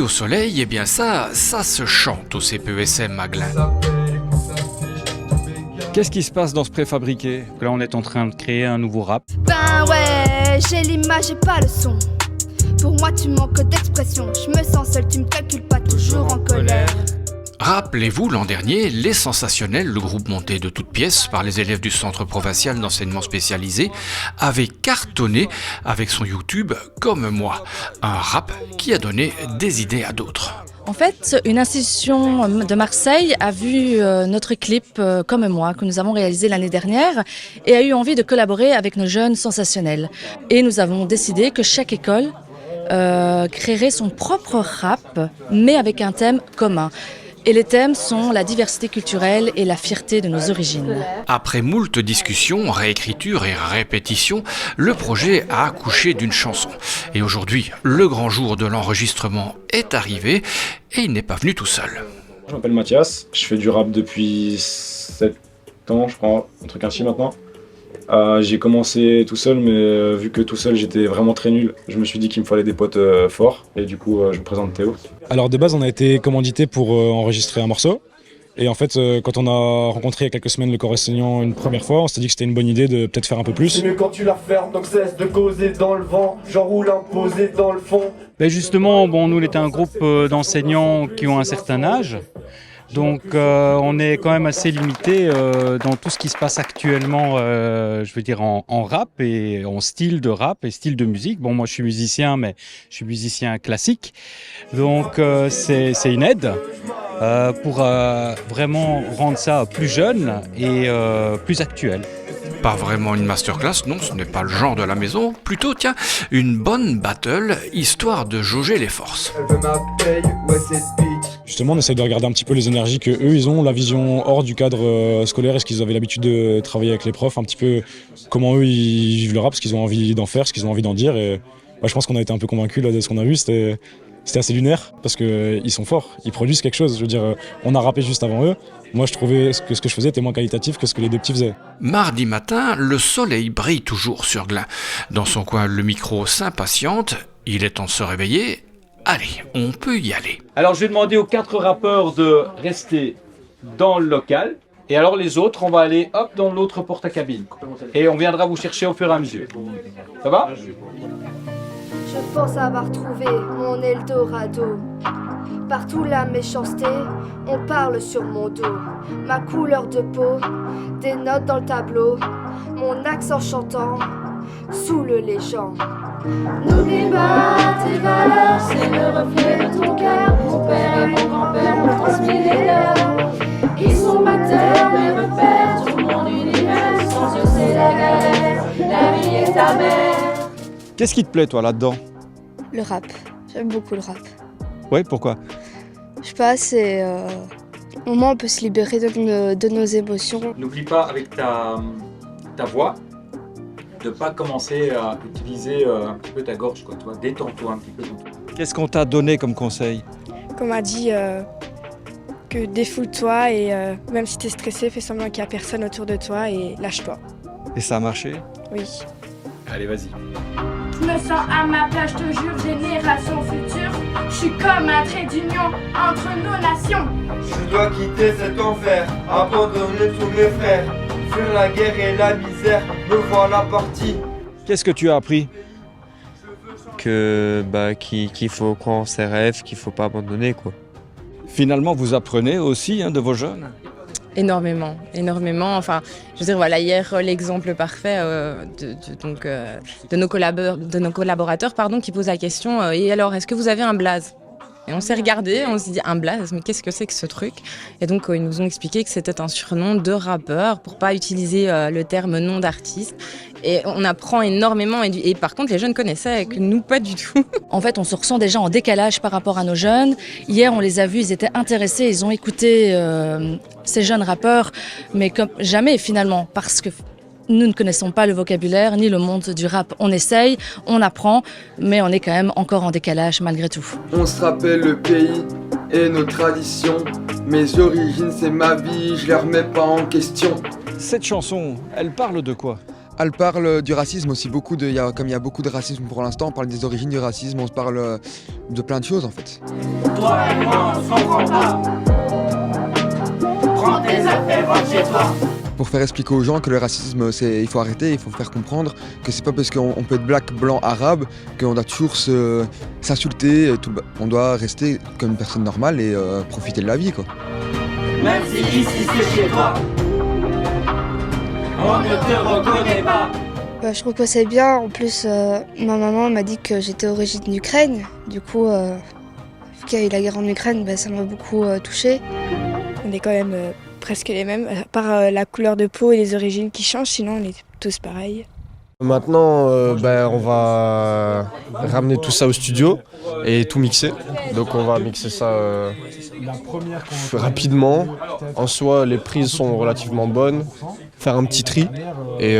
au soleil, eh bien ça se chante au CPESM à Glun. Qu'est-ce qui se passe dans ce préfabriqué? Là, on est en train de créer un nouveau rap. Ben ouais, j'ai l'image et pas le son. Pour moi, tu manques d'expression. Je me sens seule, tu me calcules pas, toujours en colère. Rappelez-vous, l'an dernier, Les Sensationnels, le groupe monté de toutes pièces par les élèves du Centre provincial d'enseignement spécialisé, avait cartonné avec son YouTube « Comme moi », un rap qui a donné des idées à d'autres. En fait, une institution de Marseille a vu notre clip « Comme moi » que nous avons réalisé l'année dernière et a eu envie de collaborer avec nos jeunes sensationnels. Et nous avons décidé que chaque école créerait son propre rap, mais avec un thème commun. Et les thèmes sont la diversité culturelle et la fierté de nos origines. Après moult discussions, réécriture et répétition, le projet a accouché d'une chanson. Et aujourd'hui, le grand jour de l'enregistrement est arrivé et il n'est pas venu tout seul. Je m'appelle Mathias, je fais du rap depuis 7 ans, je crois, un truc ainsi maintenant. J'ai commencé tout seul, mais vu que tout seul j'étais vraiment très nul, je me suis dit qu'il me fallait des potes forts, et du coup je vous présente Théo. Alors de base on a été commandité pour enregistrer un morceau, et en fait quand on a rencontré il y a quelques semaines le corps enseignant une première fois, on s'est dit que c'était une bonne idée de peut-être faire un peu plus. C'est mieux quand tu la fermes, donc cesse de causer dans le vent, j'enroule imposé dans le fond. Ben justement, nous on était un groupe d'enseignants qui ont un certain âge. Donc on est quand même assez limité dans tout ce qui se passe actuellement, je veux dire en rap et en style de rap et style de musique. Bon, moi je suis musicien, mais je suis musicien classique. Donc c'est une aide pour vraiment rendre ça plus jeune et plus actuel. Pas vraiment une masterclass, non, ce n'est pas le genre de la maison. Plutôt, tiens, une bonne battle, histoire de jauger les forces. Justement, on essaie de regarder un petit peu les énergies que eux ils ont, la vision hors du cadre scolaire, est-ce qu'ils avaient l'habitude de travailler avec les profs, un petit peu comment eux ils vivent le rap, ce qu'ils ont envie d'en faire, ce qu'ils ont envie d'en dire. Et je pense qu'on a été un peu convaincus là, de ce qu'on a vu, c'était assez lunaire parce qu'ils sont forts, ils produisent quelque chose. Je veux dire, on a rappé juste avant eux. Moi, je trouvais que ce que je faisais était moins qualitatif que ce que les deux petits faisaient. Mardi matin, le soleil brille toujours sur Glun. Dans son coin, le micro s'impatiente. Il est temps de se réveiller. Allez, on peut y aller. Alors, je vais demander aux 4 rappeurs de rester dans le local. Et alors, les autres, on va aller hop dans l'autre porte à cabine. Et on viendra vous chercher au fur et à mesure. Ça va ? Je pense avoir trouvé mon Eldorado. Partout la méchanceté, on parle sur mon dos. Ma couleur de peau, des notes dans le tableau. Mon accent chantant, saoule les gens. N'oublie pas tes valeurs, c'est le reflet de ton cœur. Mon père et mon grand-père m'ont transmis les leurs. Ils sont ma terre, mes repères, tout mon univers. Sans eux c'est la galère, la vie est amère. Qu'est-ce qui te plaît toi là-dedans? Le rap, j'aime beaucoup le rap. Ouais, pourquoi? Je sais pas, c'est au moment où on peut se libérer de nos émotions. N'oublie pas avec ta voix de pas commencer à utiliser un petit peu ta gorge, quoi. Toi, détends-toi un petit peu. Qu'est-ce qu'on t'a donné comme conseil? Comme a dit, que défoule-toi et même si t'es stressé, fais semblant qu'il n'y a personne autour de toi et lâche-toi. Et ça a marché? Oui. Allez, vas-y. Je me sens à ma place, je te jure, génération future. Je suis comme un trait d'union entre nos nations. Je dois quitter cet enfer, abandonner tous mes frères. Fuir la guerre et la misère, me voilà parti. Qu'est-ce que tu as appris? Qu'il faut croire en ses rêves, qu'il faut pas abandonner, quoi. Finalement, vous apprenez aussi de vos jeunes? Énormément. Enfin, je veux dire, voilà, hier, l'exemple parfait de nos collaborateurs qui posent la question et alors, est-ce que vous avez un blaze? Et on s'est regardé, on s'est dit un blaze, mais qu'est-ce que c'est que ce truc? Et donc ils nous ont expliqué que c'était un surnom de rappeur pour pas utiliser le terme nom d'artiste. Et on apprend énormément et par contre les jeunes connaissaient que nous pas du tout. En fait on se ressent déjà en décalage par rapport à nos jeunes. Hier on les a vus, ils étaient intéressés, ils ont écouté ces jeunes rappeurs, mais comme jamais finalement parce que nous ne connaissons pas le vocabulaire ni le monde du rap. On essaye, on apprend, mais on est quand même encore en décalage malgré tout. On se rappelle le pays et nos traditions. Mes origines, c'est ma vie, je les remets pas en question. Cette chanson, elle parle de quoi? Elle parle du racisme aussi, comme il y a beaucoup de racisme pour l'instant, on parle des origines du racisme, on se parle de plein de choses en fait. Toi et moi, on se comprend pas. Prends tes affaires, rentre chez toi. Pour faire expliquer aux gens que le racisme, il faut arrêter, il faut faire comprendre que c'est pas parce qu'on peut être black, blanc, arabe qu'on doit toujours s'insulter. On doit rester comme une personne normale et profiter de la vie, quoi. Même si ici c'est chez toi, on ne te reconnaît pas. Je trouve que c'est bien. En plus, ma maman m'a dit que j'étais d'origine d'Ukraine. Du coup, vu qu'il y a eu la guerre en Ukraine, ça m'a beaucoup touchée. On est quand même presque les mêmes, à part la couleur de peau et les origines qui changent, sinon on est tous pareils. Maintenant, on va ramener tout ça au studio et tout mixer. Donc on va mixer ça rapidement. En soi, les prises sont relativement bonnes. Faire un petit tri et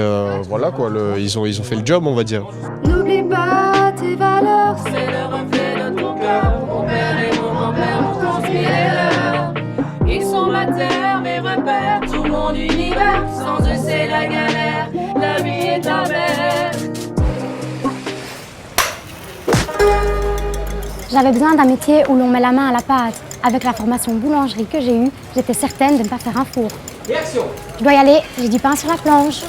voilà quoi, ils ont fait le job, on va dire. N'oublie pas tes valeurs, C'est le reflet de ton cœur. Mon père et mon grand-père m'ont transmis les leurs. Ils sont ma terre, mes repères, tout mon univers. Sans eux c'est la galère, la vie est amère. J'avais besoin d'un métier où l'on met la main à la pâte. Avec la formation boulangerie que j'ai eue, j'étais certaine de ne pas faire un four. Je dois y aller, j'ai du pain sur la planche.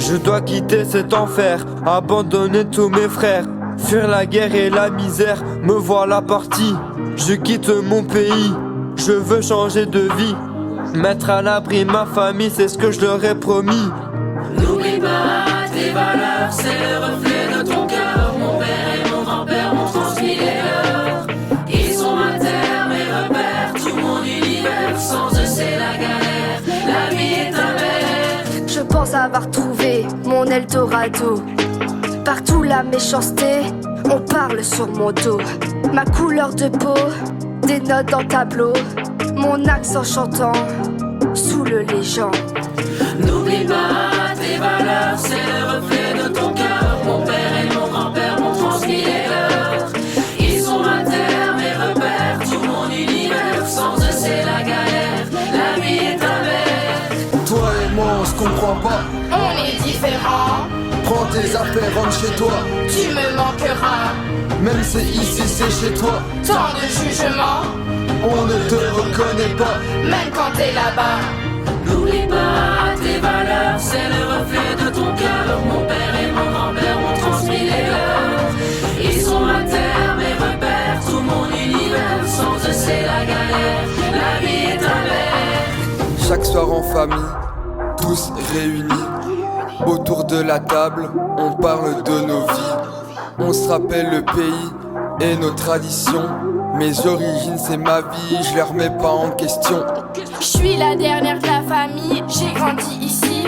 Je dois quitter cet enfer, abandonner tous mes frères, fuir la guerre et la misère, me voilà parti. Je quitte mon pays, je veux changer de vie, mettre à l'abri ma famille, c'est ce que je leur ai promis. N'oublie pas tes valeurs, c'est le reflet de ton cœur. Mon père et mon grand-père m'ont transmis les leurs. Ils sont ma terre, mes repères, tout mon univers. Sans eux c'est la galère, la vie est amère. je pense avoir trouvé mon Eldorado. Partout la méchanceté, on parle sur mon dos. Ma couleur de peau, des notes en tableau. Mon accent chantant, saoule les gens. N'oublie pas tes valeurs, c'est le reflet de ton cœur. Mon père et mon grand-père m'ont transmis les leurs. Ils sont ma terre, mes repères, tout mon univers. Sans eux c'est la galère, la vie est amère. Toi et moi on se comprend pas, On est différents, prends tes affaires, rentre chez toi. tu me manqueras. Même si ici c'est chez toi, Tant de jugements, on ne te reconnaît pas. même quand t'es là-bas. N'oublie pas tes valeurs, c'est le reflet de ton cœur. Mon père et mon grand-père m'ont transmis les leurs. Ils sont ma terre, mes repères, tout mon univers. Sans eux c'est la galère, la vie est amère. Chaque soir en famille, tous réunis, autour de la table, on parle de nos vies. On se rappelle le pays et nos traditions. Mes origines c'est ma vie, je les remets pas en question. Je suis la dernière de la famille, j'ai grandi ici.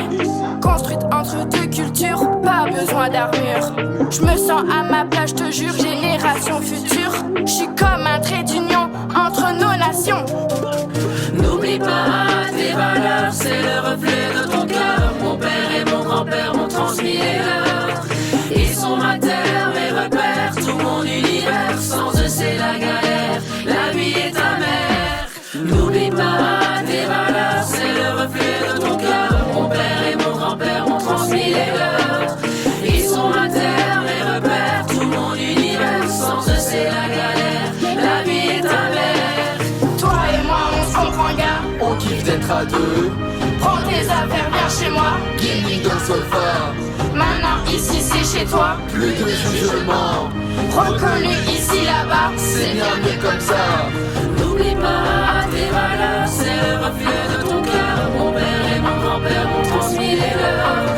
Construite entre deux cultures, pas besoin d'armure. Je me sens à ma place, je te jure, génération future. Je suis comme un trait d'union entre nos nations. N'oublie pas tes valeurs, c'est le reflet de ton cœur. Mon père et mon grand-père m'ont transmis les leurs. Ils sont ma terre, mes repères, tout mon univers. Sans eux c'est la galère, la vie est amère. N'oublie pas tes valeurs, c'est le reflet de ton cœur. Mon père et mon grand-père m'ont transmis les leurs. Ils sont ma terre, mes repères, tout mon univers. Sans eux c'est la galère, la vie est amère. Toi et moi on se comprend gars, On kiffe d'être à deux, prends tes affaires, viens chez moi. gaming dans le sofa, Maintenant ici c'est chez toi, plus de jugement. reconnu ici là-bas. C'est bien mieux comme ça. N'oublie pas tes valeurs, c'est le reflet de ton cœur. Mon père et mon grand-père m'ont transmis les leurs.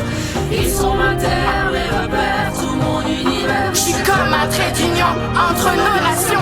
Ils sont ma terre, mes repères, tout mon univers. Je suis comme un trait d'union entre nos nations.